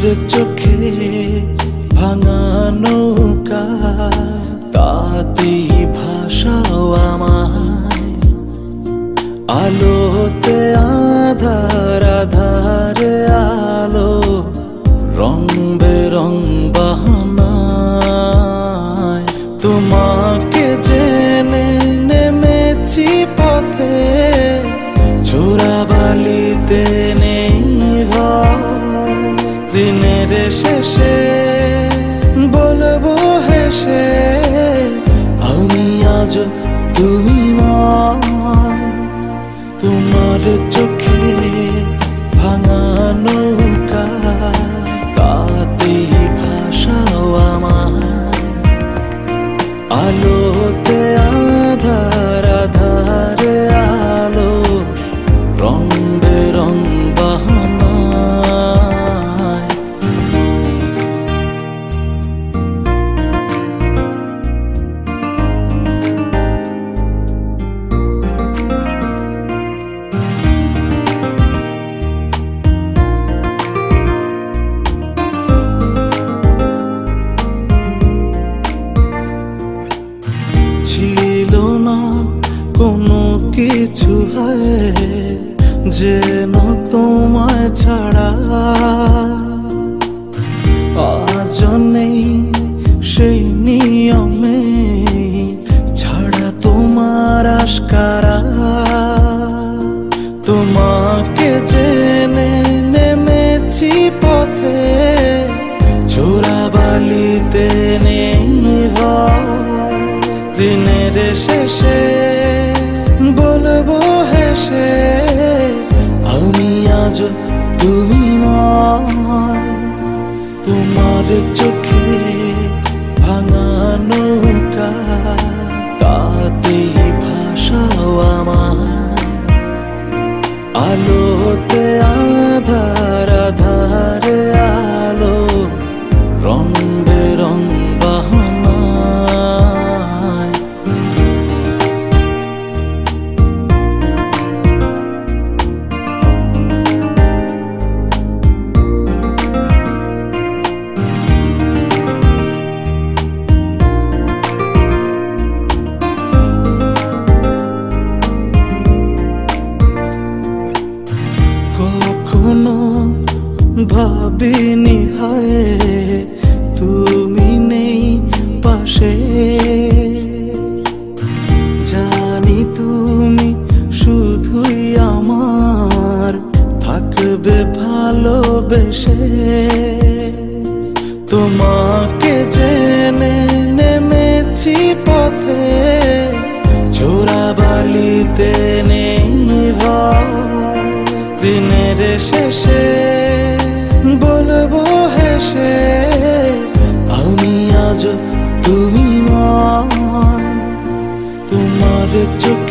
চোখে ভাঙা নৌকা তাতেই ভাষাও আমায় আলোতে আধার আধারে আলো রং বেরং বাহানায় তোমাকে জেনে নেমেছি পথে চোরাবালিতে নেই ভয় দিনের শেষে বলবো হেসে আমি আজ তুমি নয় তোমার চোখে ভাঙা নৌকা তাতেই ভাষাও আমায় আলোতে আধার আধারে আলো রং বেরং বাহানায় ছিল না কোনো কিছু যেন তোমায় ছাড়া আজ নেই সেই নিয়মে ছাড়া তোমার আশকারা তোমাকে জেনে নেমেছি পথে চোরাবালিতে নেই ভয় দিনের শেষে বলবো হেসে আমি আজ তুমি নয় তোমার চোখে ভাঙা নৌকা তাতেই ভাষাও আমায় আলোতে আধার আধারে আলো রং বেরং বাহানায় কখনো ভাবিনি হায় তুমি নেই পাশে জানি তুমি শুধুই আমার থাকবে ভালোবেসে তোমাকে জেনে নেমেছি পথে চোরাবালিতে নেই ভয় দিনের শেষে বলবো হেসে আমি আজ তুমি নয় তোমার চোখ